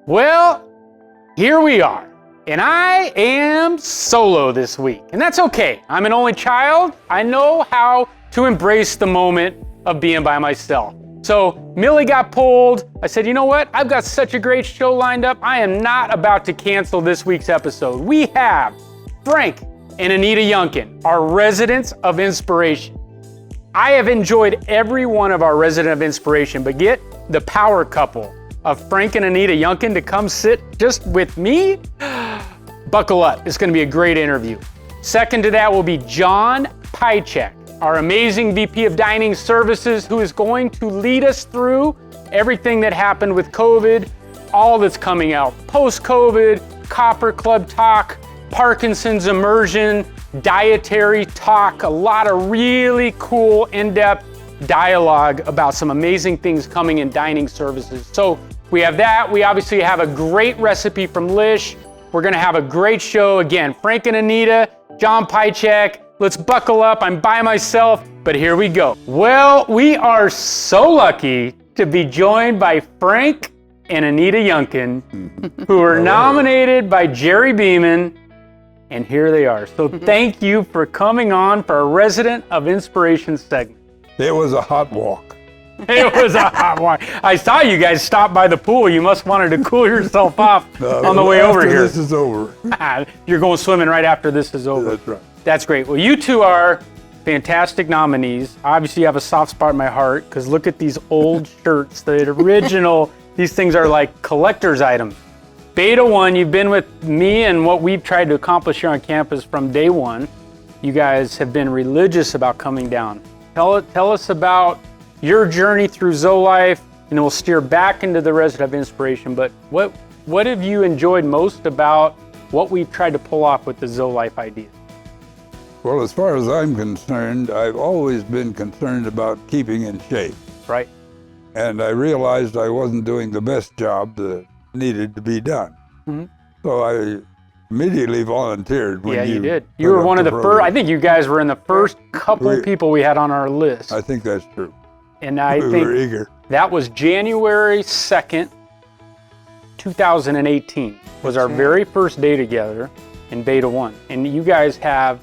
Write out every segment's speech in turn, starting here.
Well, here we are, and I am solo this week, and that's okay. I'm an only child. I know how to embrace the moment of being by myself. So Millie got pulled. I said, you know what? I've got such a great show lined up. I am not about to cancel this week's episode. We have Frank and Anita Youngkin, our residents of inspiration. I have enjoyed every one of our resident of inspiration, but get the power couple of Frank and Anita Youngkin to come sit just with me. Buckle up, it's gonna be a great interview. Second to that will be John Pychek, our amazing VP of Dining Services, who is going to lead us through everything that happened with COVID, all that's coming out, post-COVID, Copper Club talk, Parkinson's immersion, dietary talk, a lot of really cool in-depth dialogue about some amazing things coming in dining services. So we have that. We obviously have a great recipe from Lish. We're gonna have a great show. Again, Frank and Anita, John Pychek. Let's buckle up. I'm by myself, but here we go. Well, we are so lucky to be joined by Frank and Anita Youngkin, who were nominated by Jerry Beeman, and here they are. So thank you for coming on for a Resident of Inspiration segment. It was a hot walk. It was a hot walk. I saw you guys stop by the pool. You must wanted to cool yourself off on the way over here. This is over. You're going swimming right after this is over. That's right. That's great. Well, you two are fantastic nominees. Obviously, you have a soft spot in my heart because look at these old shirts, the original. These things are like collector's items. Beta One, you've been with me and what we've tried to accomplish here on campus from day one. You guys have been religious about coming down. Tell us about your journey through ZoeLife, and then we'll steer back into the Resident of Inspiration. But what have you enjoyed most about what we've tried to pull off with the ZoeLife idea? Well, as far as I'm concerned, I've always been concerned about keeping in shape. Right. And I realized I wasn't doing the best job that needed to be done. Mm-hmm. So I immediately volunteered when you did. You were one of the first, I think you guys were in the first couple people we had on our list. I think that's true. And I think were eager. That was January 2nd, 2018 was our very first day together in Beta 1. And you guys have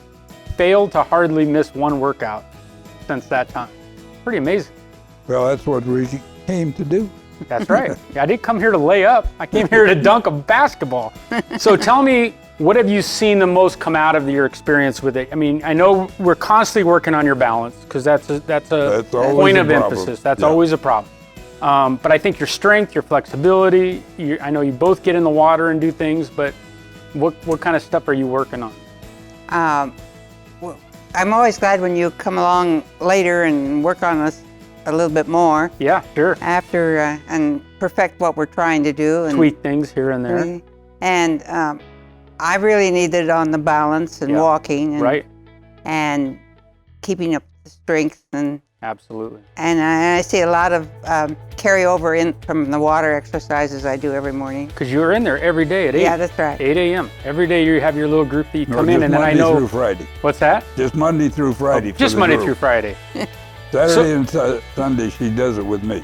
failed to hardly miss one workout since that time. Pretty amazing. Well, that's what we came to do. That's right. I didn't come here to lay up. I came here to dunk a basketball. So tell me, what have you seen the most come out of your experience with it? I mean, I know we're constantly working on your balance because that's a point of emphasis. That's always a problem. But I think your strength, your flexibility, I know you both get in the water and do things, but what kind of stuff are you working on? Well, I'm always glad when you come along later and work on us a little bit more. Yeah, sure. After and perfect what we're trying to do. And tweak things here and there. And I really needed on the balance and walking and keeping up the strength and absolutely. And I see a lot of carryover in from the water exercises I do every morning. Because you're in there every day at 8. Yeah, that's right. 8 a.m. Every day you have your little group that you come in, and then I know. Monday through Friday. What's that? Just Monday through Friday. Just Monday through Friday. Saturday and Sunday she does it with me.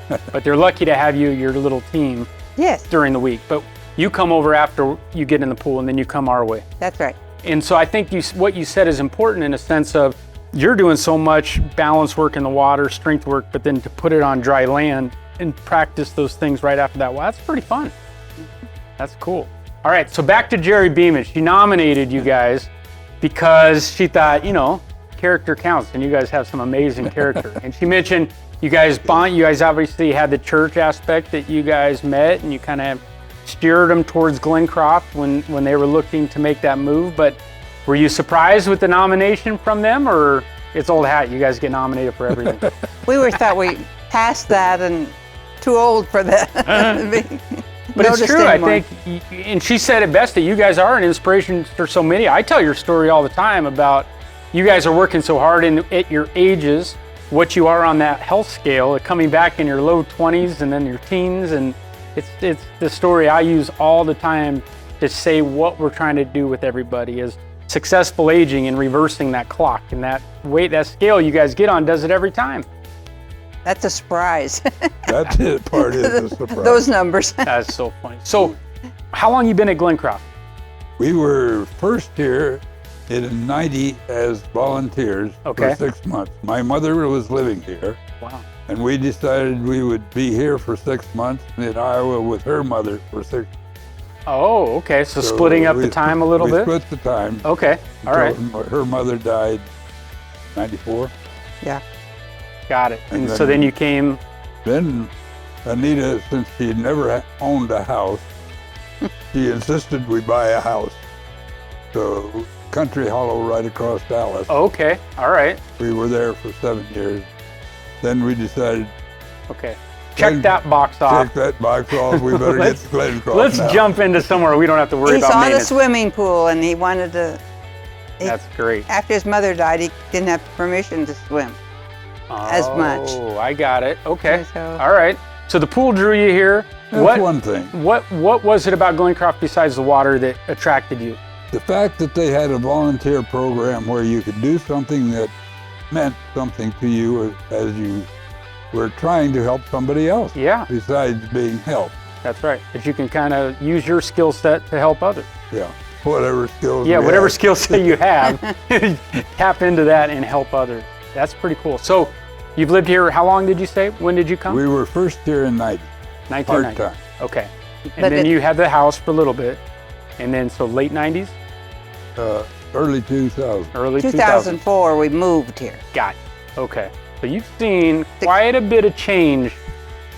But they're lucky to have you, your little team. Yes. During the week, but you come over after you get in the pool, and then you come our way. That's right. And so I think what you said is important in a sense of you're doing so much balance work in the water, strength work, but then to put it on dry land and practice those things right after that. Well, that's pretty fun. That's cool. All right, so back to Jerry Beeman. She nominated you guys because she thought, character counts, and you guys have some amazing character. And she mentioned you guys obviously had the church aspect that you guys met, and you kind of steered them towards Glencroft when they were looking to make that move. But were you surprised with the nomination from them, or it's old hat, you guys get nominated for everything? We thought we passed that and too old for that. But it's true, anymore. I think, and she said it best, that you guys are an inspiration for so many. I tell your story all the time about you guys are working so hard at your ages, what you are on that health scale, coming back in your low 20s and then your teens, and it's the story I use all the time to say what we're trying to do with everybody is successful aging and reversing that clock, and that scale you guys get on does it every time. That's a surprise. That's it. Part is a surprise. Those numbers. That's so funny. So, how long you been at Glencroft? We were first here in '90 as volunteers Okay. for 6 months. My mother was living here, Wow. and we decided we would be here for 6 months in Iowa with her mother for 6. Oh, okay. So splitting up the time a little bit? We split the time. Okay. All right. until Her mother died in '94. Yeah. Got it. And And so then you came, Then Anita, since she had never owned a house, she insisted we buy a house. So Country Hollow right across Dallas. okay. All right. We were there for 7 years. Then we decided, Okay. Check that box off. check that box off, we better get to Glencroft Let's now. jump into somewhere we don't have to worry He about saw the maintenance. swimming pool and he wanted to. That's great. After his mother died, he didn't have permission to swim as much. Oh, I got it. Okay. So- All right. So the pool drew you here. That's one thing. What was it about Glencroft besides the water that attracted you? The fact that they had a volunteer program where you could do something that meant something to you as you were trying to help somebody else, Yeah, besides being helped. that's right. That you can kind of use your skill set to help others. Yeah, whatever skills. Yeah, we whatever had. skill set you have, tap into that and help others. That's pretty cool. So you've lived here, how long did you say? When did you come? We were first here in '90, 1990. part-time. Okay. And But then it- you had the house for a little bit. And then, so late 90s, Early 2000. early 2000s. 2004, we moved here. Got it. Okay. So you've seen quite a bit of change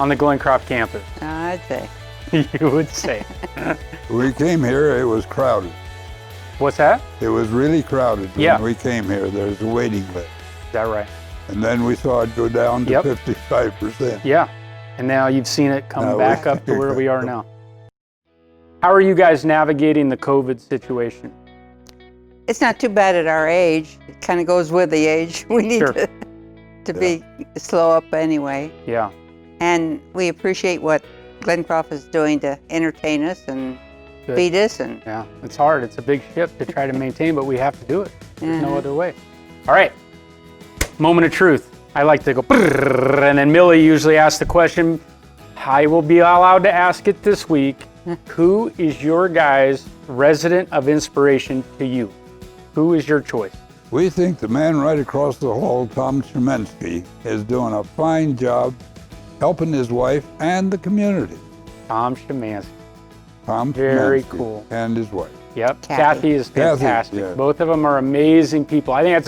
on the Glencroft campus, I'd say. you would say. When we came here, it was crowded. What's that? It was really crowded Yeah. when we came here. There was a waiting list. Is that right? And then we saw it go down to Yep. 55%. Yeah. And now you've seen it come Now back we- up to where we are now. How are you guys navigating the COVID situation? It's not too bad at our age. It kind of goes with the age. We need Sure. to be slow up anyway. Yeah. And we appreciate what Glencroft is doing to entertain us and Good. feed us. And Yeah. It's hard. It's a big ship to try to maintain, but we have to do it. There's no Mhm. other way. All right. Moment of truth. I like to go, "Brrr," and then Millie usually asks the question. I will be allowed to ask it this week. Who is your guys' resident of inspiration to you? Who is your choice? We think the man right across the hall, Tom Shemensky, is doing a fine job helping his wife and the community. Tom Shemansky. Tom Very Shemensky cool. and his wife. Yep. Kathy. Kathy is Kathy, fantastic. yeah. Both of them are amazing people. I think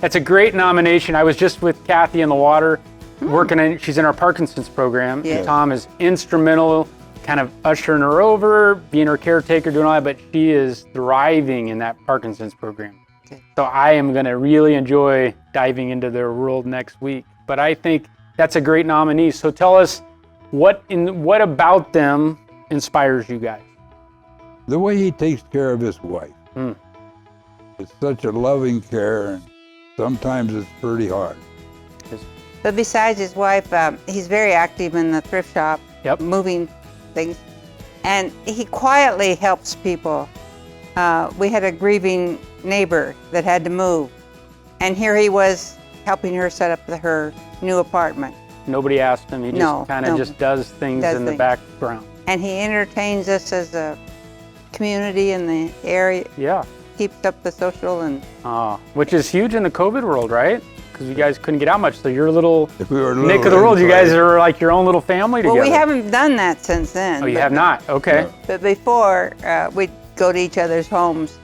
that's a great nomination. I was just with Kathy in the water, working in. She's in our Parkinson's program. Yeah. Tom is instrumental, kind of ushering her over, being her caretaker, doing all that. But she is thriving in that Parkinson's program. Okay. So I am going to really enjoy diving into their world next week. But I think that's a great nominee. So tell us what about them inspires you guys? The way he takes care of his wife. Mm. It's such a loving care, and sometimes it's pretty hard. but besides his wife, he's very active in the thrift shop, Yep. moving things, and he quietly helps people. We had a grieving neighbor that had to move, and here he was helping her set up her new apartment. Nobody asked him. He just No, kind of no. just does things Does in the things. background. And he entertains us as a community in the area, Yeah. keeps up the social and Which is huge in the COVID world, right? Because you guys couldn't get out much. So your little If we were nick of the world, you guys are like your own little family well, together. we haven't done that since then. Oh, you but- have not? Okay. No. But before, we'd go to each other's homes,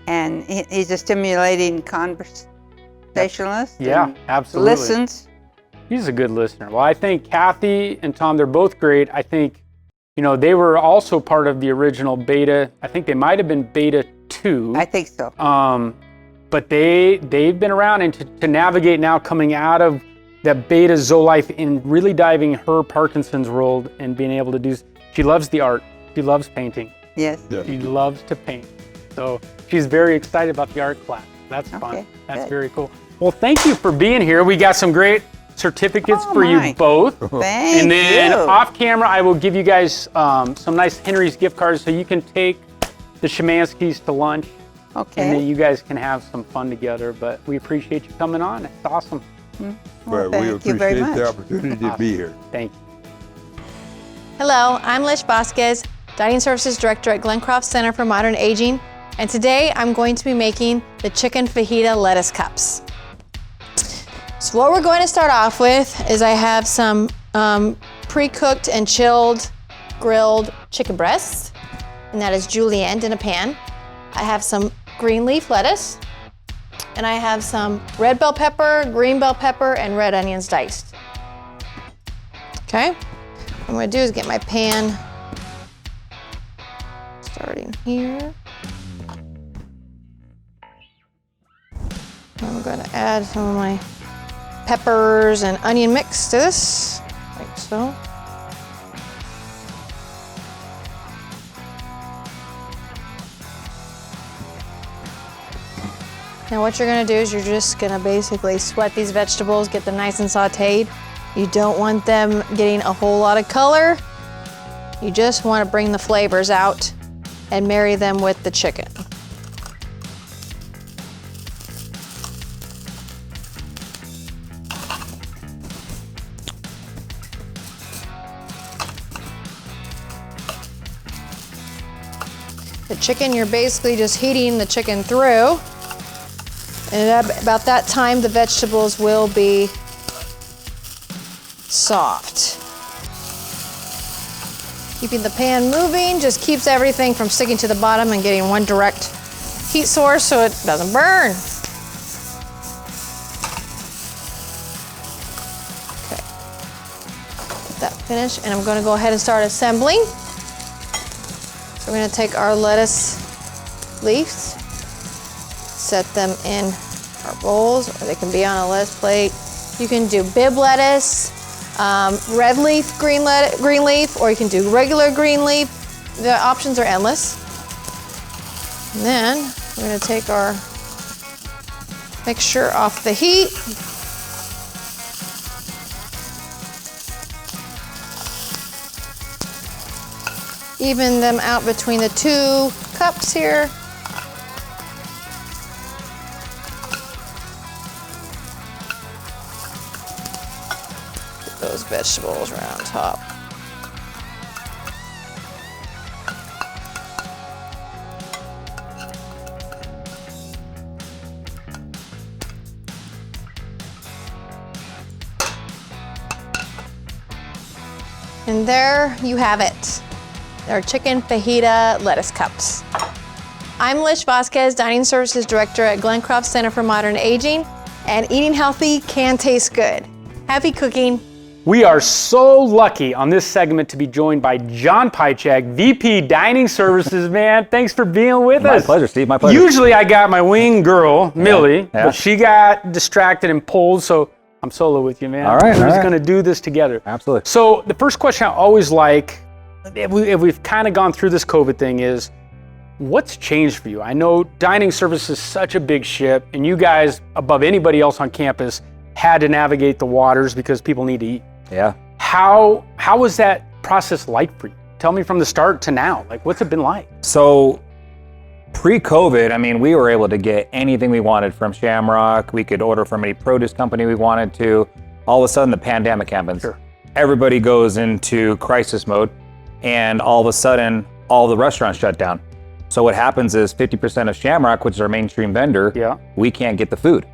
and he's a stimulating conversationalist. Yeah, and absolutely. Listens. He's a good listener. Well, I think Kathy and Tom, they're both great. I think, they were also part of the original beta. I think they might have been beta 2. I think so. But they've been around, and to navigate now coming out of that beta Zoe life and really diving her Parkinson's world and being able to do. She loves the art. She loves painting. Yes. Yeah. She loves to paint. So she's very excited about the art class. That's fun. Okay, That's good. very cool. Well, thank you for being here. We got some great certificates Oh, for my. you both. Thank And then you. off camera, I will give you guys some nice Henry's gift cards so you can take the Shemanskys to lunch. And then Okay. you guys can have some fun together. But we appreciate you coming on. It's awesome. Well, but we thank you very appreciate the much. opportunity to be here. Thank you. Hello, I'm Lish Vasquez, Dining Services Director at Glencroft Center for Modern Aging, and today I'm going to be making the chicken fajita lettuce cups. So what we're going to start off with is I have some pre-cooked and chilled grilled chicken breasts, and that is julienned in a pan. I have some green leaf lettuce, and I have some red bell pepper, green bell pepper, and red onions diced. Okay? What I'm gonna do is get my pan starting here. I'm gonna add some of my peppers and onion mix to this, like so. Now what you're gonna do is you're just gonna basically sweat these vegetables, get them nice and sauteed. You don't want them getting a whole lot of color. You just want to bring the flavors out and marry them with the chicken. The chicken, you're basically just heating the chicken through. And at about that time, the vegetables will be soft. Keeping the pan moving just keeps everything from sticking to the bottom and getting one direct heat source so it doesn't burn. Okay, get that finished, and I'm going to go ahead and start assembling. So we're going to take our lettuce leaves, set them in our bowls, or they can be on a lettuce plate. You can do bib lettuce, red leaf, green leaf, or you can do regular green leaf. The options are endless. And then we're gonna take our mixture off the heat. Even them out between the two cups here. Those vegetables right on top. And there you have it. Our chicken fajita lettuce cups. I'm Lish Vasquez, Dining Services Director at Glencroft Center for Modern Aging, and eating healthy can taste good. Happy cooking. We are so lucky on this segment to be joined by John Pychak, VP Dining Services, man. Thanks for being with us. My pleasure, Steve, my pleasure. Usually I got my wing girl, Millie, yeah. but she got distracted and pulled, so I'm solo with you, man. All right, We're all just right. gonna do this together. Absolutely. So the first question I always like, if we've kind of gone through this COVID thing, is what's changed for you? I know dining service is such a big ship, and you guys, above anybody else on campus, had to navigate the waters because people need to eat. Yeah. How was that process like for you? Tell me from the start to now. Like, what's it been like? So pre-COVID, I mean, we were able to get anything we wanted from Shamrock. We could order from any produce company we wanted to. All of a sudden, the pandemic happens. Sure. Everybody goes into crisis mode, and all of a sudden, all the restaurants shut down. So what happens is 50% of Shamrock, which is our mainstream vendor, Yeah. we can't get the food.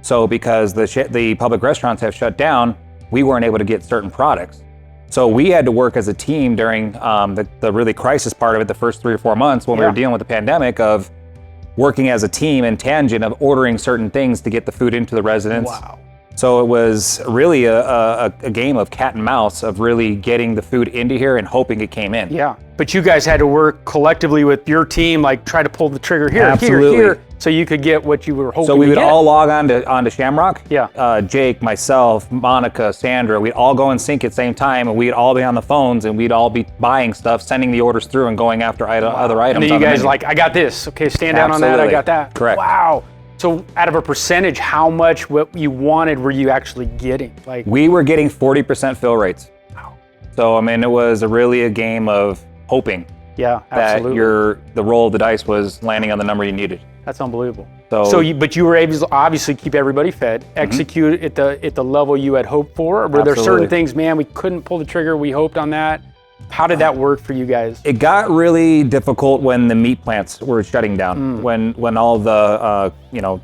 So because the public restaurants have shut down, we weren't able to get certain products. So we had to work as a team during the really crisis part of it, the first 3 or 4 months when we were dealing with the pandemic, of working as a team in tangent of ordering certain things to get the food into the residents. Wow. So it was really a game of cat and mouse of really getting the food into here and hoping it came in. Yeah. But you guys had to work collectively with your team, like try to pull the trigger here, Absolutely. here, so you could get what you were hoping So we to would get. all log onto Shamrock. Yeah. Jake, myself, Monica, Sandra, we'd all go in sync at the same time, and we'd all be on the phones, and we'd all be buying stuff, sending the orders through, and going after other items. And then you on the guys menu. like, I got this. Okay, stand down on that. I Absolutely. got that. Correct. Wow. So out of a percentage, how much what you wanted were you actually getting? Like, We were getting 40% fill rates. Wow. So I mean, it was really a game of hoping yeah, that absolutely. the roll of the dice was landing on the number you needed. That's unbelievable. So But you were able to obviously keep everybody fed, execute at the level you had hoped for. Or were there certain things, man, we couldn't pull the trigger, we hoped on that? How did that work for you guys? it got really difficult when the meat plants were shutting down. When all the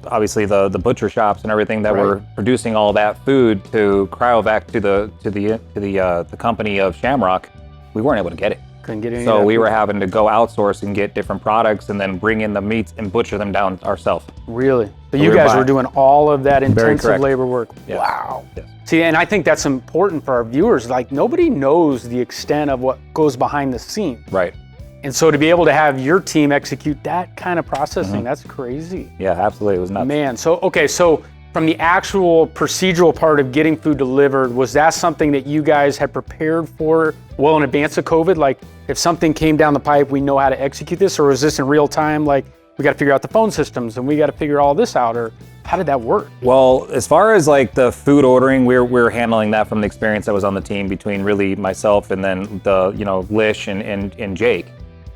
obviously the butcher shops and everything that were producing all that food to cryovac to the company of Shamrock, we weren't able to get it. Couldn't get any. So we were having to go outsource and get different products and then bring in the meats and butcher them down ourselves. Really? So you guys were doing all of that intensive correct. labor work. Yes. Wow. Yes. See, and I think that's important for our viewers. Like, nobody knows the extent of what goes behind the scene. Right. And so to be able to have your team execute that kind of processing, that's crazy. Yeah, absolutely. It was nuts. Man, so from the actual procedural part of getting food delivered, was that something that you guys had prepared for well in advance of COVID? Like, if something came down the pipe, we know how to execute this? Or was this in real time, like, we got to figure out the phone systems and we got to figure all this out? Or how did that work? Well, as far as like the food ordering, we're handling that from the experience that was on the team between really myself and then the Lish and Jake.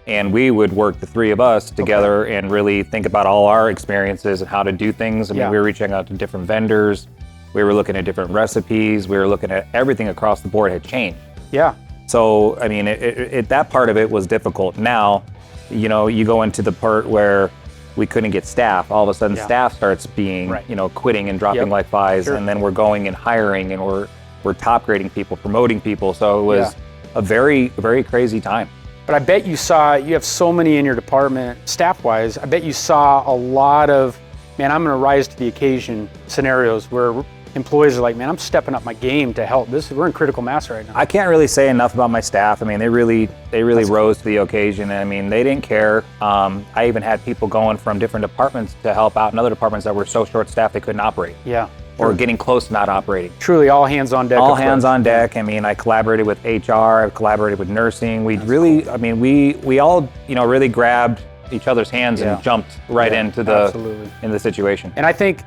And we would work, the three of us together, and really think about all our experiences and how to do things. I mean, we were reaching out to different vendors. We were looking at different recipes. We were looking at everything across the board had changed. Yeah. So, I mean, that part of it was difficult. Now, you go into the part where we couldn't get staff. All of a sudden, staff starts being, quitting and dropping like flies. Sure. And then we're going and hiring, and we're top grading people, promoting people. So it was a very, very crazy time. But I bet you have so many in your department, staff-wise, I bet you saw a lot of, man, I'm going to rise to the occasion scenarios where employees are like, man, I'm stepping up my game to help. We're in critical mass right now. I can't really say enough about my staff. I mean, they really rose to the occasion. I mean, they didn't care. I even had people going from different departments to help out in other departments that were so short-staffed they couldn't operate. Yeah. Or getting close to not operating. Truly all hands on deck. All hands on deck. I mean, I collaborated with HR, I collaborated with nursing. We we all, really grabbed each other's hands and jumped right into the situation. And I think,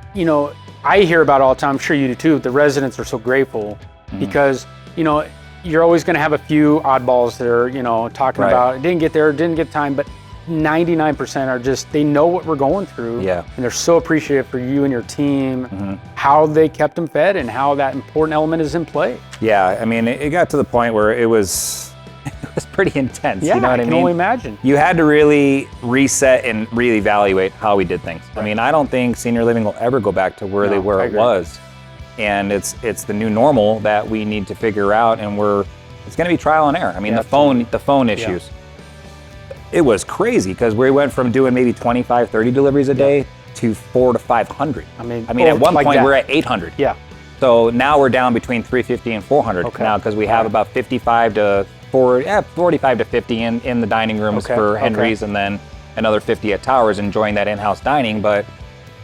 I hear about it all the time, I'm sure you do too, the residents are so grateful because, you're always going to have a few oddballs that are, talking about, didn't get time, but 99% are just, they know what we're going through. Yeah. And they're so appreciative for you and your team, how they kept them fed and how that important element is in play. Yeah, I mean, it got to the point where it was pretty intense. Yeah, you know what I mean? I can only imagine. You had to really reset and reevaluate how we did things. Right. I mean, I don't think senior living will ever go back to where it was. And it's the new normal that we need to figure out, and it's going to be trial and error. I mean, the phone issues. It was crazy because we went from doing maybe 25, 30 deliveries a day to 400 to 500. I mean, at one point we're at 800. Yeah. So now we're down between 350 and 400 now because we have about 45 to 45 to 50 in the dining rooms for Henry's, and then another 50 at Towers enjoying that in-house dining. But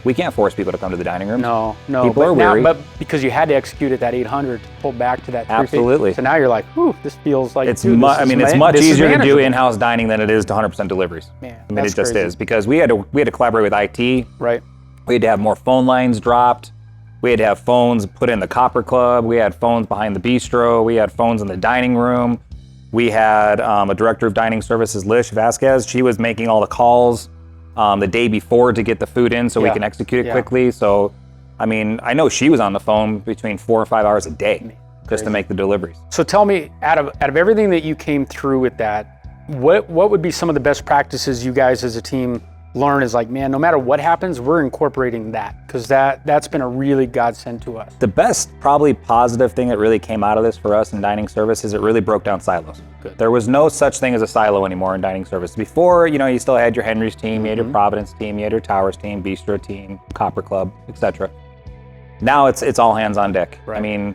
we can't force people to come to the dining room. No. People are weary. But because you had to execute at that 800 to pull back to that 350. Absolutely. So now you're like, whew, this feels like it's much easier to do in-house dining than it is to 100% deliveries. Man, I mean, it just crazy. is because we had to collaborate with IT. Right. We had to have more phone lines dropped. We had to have phones put in the Copper Club. We had phones behind the bistro. We had phones in the dining room. We had a director of dining services, Lish Vasquez. She was making all the calls the day before to get the food in so we can execute it quickly. So, I mean, I know she was on the phone between 4 or 5 hours a day just to make the deliveries. So tell me, out of everything that you came through with that, what would be some of the best practices you guys as a team learn is like, man, no matter what happens, we're incorporating that because that's been a really godsend to us. The best, probably positive thing that really came out of this for us in dining service is it really broke down silos. Good. There was no such thing as a silo anymore in dining service. Before, you still had your Henry's team, you had your Providence team, you had your Towers team, Bistro team, Copper Club, etc. Now it's all hands on deck. Right. I mean,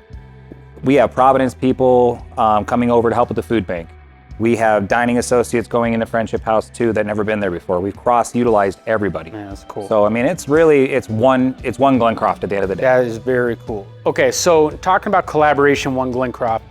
we have Providence people coming over to help with the food bank. We have dining associates going into Friendship House too that never been there before. We've cross-utilized everybody. Man, that's cool. So I mean, it's one Glencroft at the end of the day. That is very cool. Okay, so talking about collaboration, one Glencroft,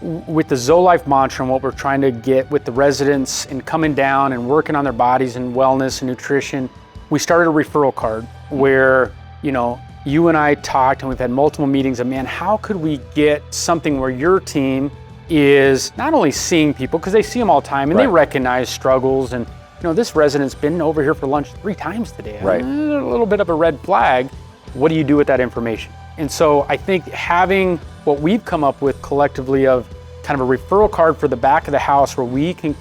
with the ZoeLife mantra and what we're trying to get with the residents and coming down and working on their bodies and wellness and nutrition, we started a referral card where, you and I talked and we've had multiple meetings of, man, how could we get something where your team is not only seeing people, because they see them all the time and they recognize struggles and this resident's been over here for lunch 3 times today. Right. A little bit of a red flag. What do you do with that information? And so I think having what we've come up with collectively of kind of a referral card for the back of the house where we can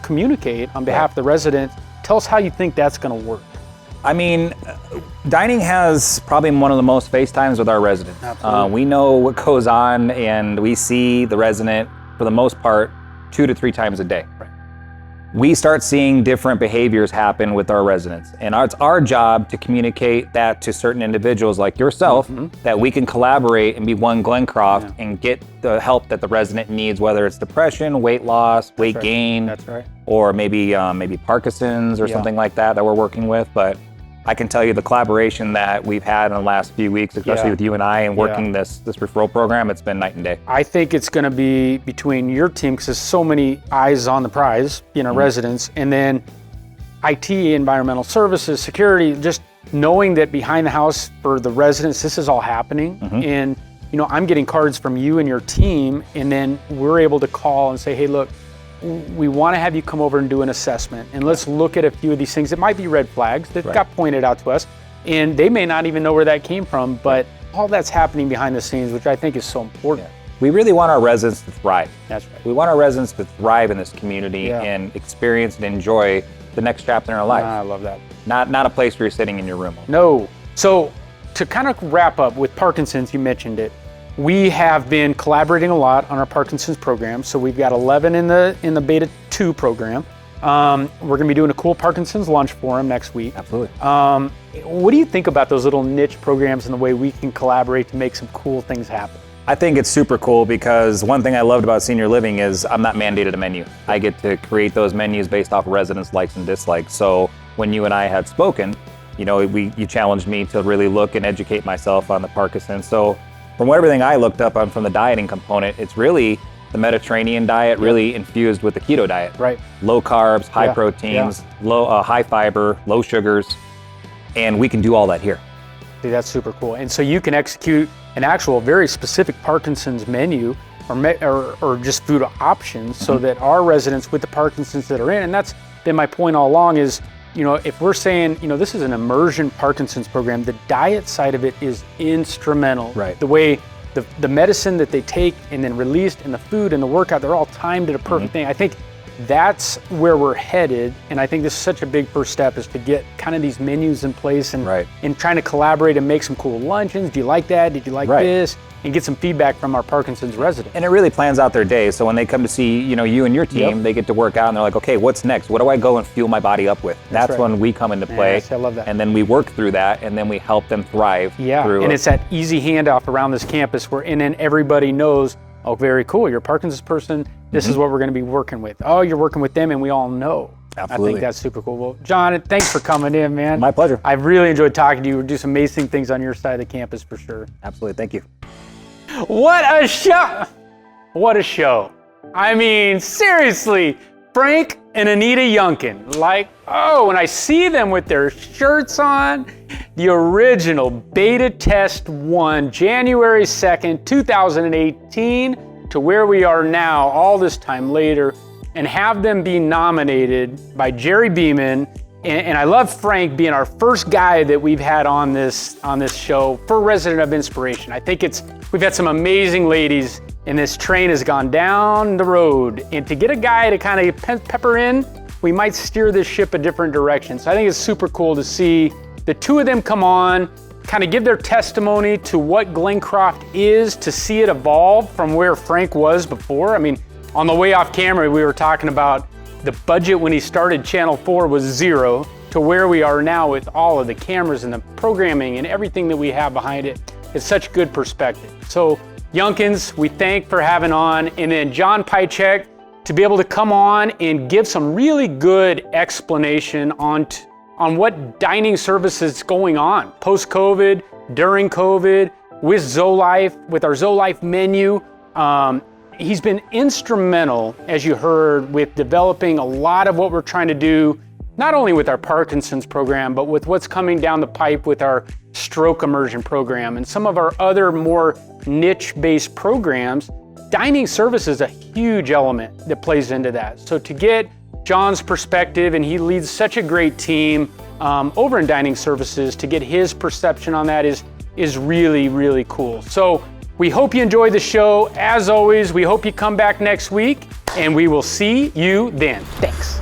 communicate on behalf of the resident, tell us how you think that's going to work. I mean, dining has probably one of the most FaceTimes with our residents. Absolutely. We know what goes on, and we see the resident, for the most part, 2 to 3 times a day. Right. We start seeing different behaviors happen with our residents, and it's our job to communicate that to certain individuals like yourself, that we can collaborate and be one Glencroft and get the help that the resident needs, whether it's depression, weight loss, weight gain, That's right. or maybe Parkinson's or something like that we're working with. But I can tell you the collaboration that we've had in the last few weeks, especially with you and I, and working this referral program, it's been night and day. I think it's going to be between your team, because there's so many eyes on the prize, residents, and then IT, environmental services, security, just knowing that behind the house for the residents, this is all happening. And, I'm getting cards from you and your team, and then we're able to call and say, hey, look, we want to have you come over and do an assessment, and let's look at a few of these things that might be red flags that got pointed out to us, and they may not even know where that came from, but all that's happening behind the scenes, which I think is so important. We really want our residents to thrive. That's right. We want our residents to thrive in this community and experience and enjoy the next chapter in our life. I love that. Not a place where you're sitting in your room. No. So to kind of wrap up with Parkinson's, you mentioned it. We have been collaborating a lot on our Parkinson's program. So we've got 11 in the Beta 2 program. We're going to be doing a cool Parkinson's lunch for them next week. Absolutely. What do you think about those little niche programs and the way we can collaborate to make some cool things happen? I think it's super cool because one thing I loved about senior living is I'm not mandated a menu. I get to create those menus based off residents' likes and dislikes. So when you and I had spoken, you challenged me to really look and educate myself on the Parkinson's. So from everything I looked up on from the dieting component, it's really the Mediterranean diet really infused with the keto diet. Right. Low carbs, high proteins, low high fiber, low sugars, and we can do all that here. See, that's super cool. And so you can execute an actual very specific Parkinson's menu or just food options so that our residents with the Parkinson's that are in, and that's been my point all along is, if we're saying, this is an immersion Parkinson's program, the diet side of it is instrumental. Right. The way the medicine that they take and then released and the food and the workout, they're all timed at a perfect thing. I think that's where we're headed. And I think this is such a big first step is to get kind of these menus in place and trying to collaborate and make some cool luncheons. Do you like that? Did you like this? And get some feedback from our Parkinson's residents. And it really plans out their day. So when they come to see, you and your team, they get to work out and they're like, okay, what's next? What do I go and fuel my body up with? That's when we come into play. Yes, I love that. And then we work through that and then we help them thrive. And it's that easy handoff around this campus and then everybody knows, oh, very cool, you're a Parkinson's person, this is what we're gonna be working with. Oh, you're working with them and we all know. Absolutely. I think that's super cool. Well, John, thanks for coming in, man. My pleasure. I've really enjoyed talking to you. We'll do some amazing things on your side of the campus for sure. Absolutely, thank you. What a show! What a show. I mean, seriously, Frank and Anita Youngkin, when I see them with their shirts on, the original Beta Test 1, January 2nd, 2018, to where we are now, all this time later, and have them be nominated by Jerry Beeman. And I love Frank being our first guy that we've had on this show for Resident of Inspiration. I think we've had some amazing ladies, and this train has gone down the road. And to get a guy to kind of pepper in, we might steer this ship a different direction. So I think it's super cool to see the two of them come on, kind of give their testimony to what Glencroft is, to see it evolve from where Frank was before. I mean, on the way off camera, we were talking about the budget when he started Channel 4 was 0 to where we are now with all of the cameras and the programming and everything that we have behind it. It's such good perspective. So Youngkins, we thank for having on, and then John Pychek to be able to come on and give some really good explanation on what dining services is going on post-COVID, during COVID, with ZoeLife, with our ZoeLife menu. He's been instrumental, as you heard, with developing a lot of what we're trying to do, not only with our Parkinson's program, but with what's coming down the pipe with our stroke immersion program and some of our other more niche-based programs. Dining service is a huge element that plays into that. So to get John's perspective, and he leads such a great team over in dining services. To get his perception on that is really, really cool. So we hope you enjoyed the show. As always, we hope you come back next week, and we will see you then. Thanks.